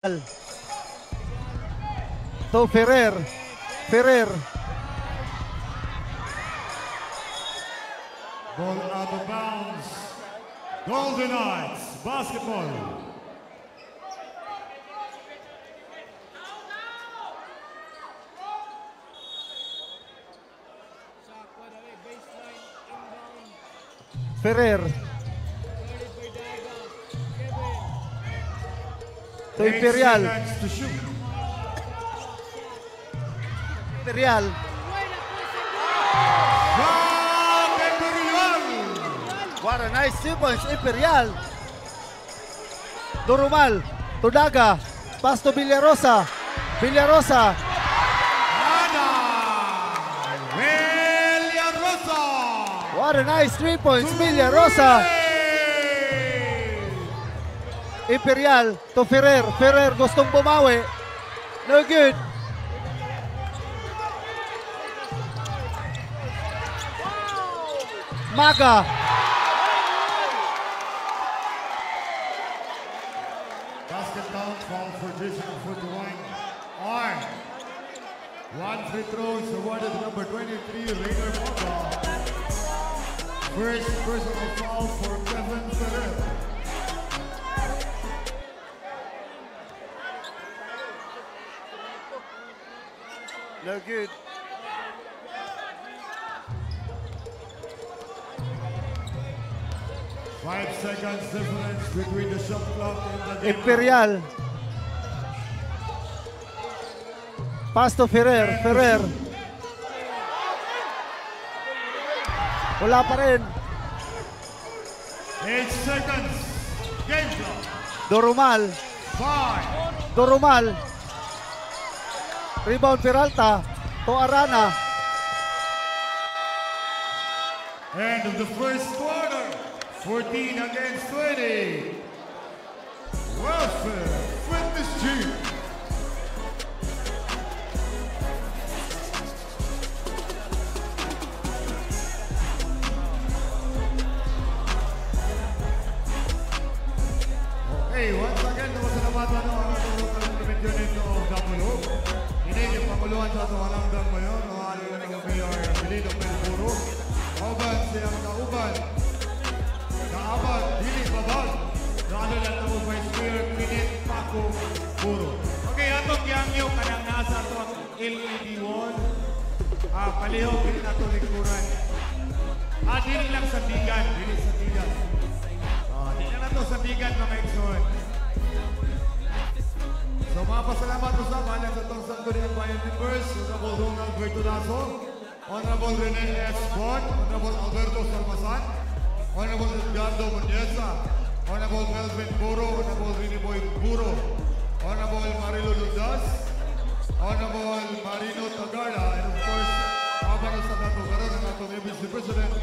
To Ferrer. Ball out of bounds. Golden Knights basketball. Ferrer. To Imperial. 8 seconds to shoot. Imperial. Shot Imperial. What a nice 2 points. Imperial. Dorumal. To Daga. Pass to Villarosa. Villarosa. Ana Villarosa. What a nice 3 points. Villarosa. Imperial to Ferrer. Ferrer gustong bumawi. No good. Maga. Basket count foul for Jason Footwine. Arm. 1 free throw is awarded to number 23, Rainer Maga. First personal foul for Kevin Ferrer. No good. Five seconds difference between the shot clock and the game. Imperial. Pass to Ferrer. Ferrer. Wala pa rin. 8 seconds. Game clock. Dorumal. 5. Dorumal. Rebound Peralta. To Arana. End of the first quarter. 14 against 20. Welfare Fitness Gym. Okay, once again, napasalamatan ng ating local unit of Dapulo. Ini yung panguluan sa ito halanggang ngayon, ang aling ng Mayor Benito Pelpuro. Kauban siyang kauban. Kaaban, dili babag. Rado lang na mo Vice Mayor Pinit Paco Puro. Okay, atong yang yung kanang nasa ito ang LED wall. Palihog, dili na ito likuran. Dili lang sandigan, dili sandigan. Dili na ito sandigan, mga ikson. So mga pasalamat po sa balang sa itong Sangguniang Bayan Members, Honorable Ronald Bertolaso, Honorable Rene S. Ford, Honorable Alberto Salmasan, Honorable Edgardo Moniesa, Honorable Melvin Buro, Honorable Rini Boy Buro, Honorable Marilo Lundas, Honorable Marino Tagarda, and of course, habang sa nato karoon ng atong ABC President,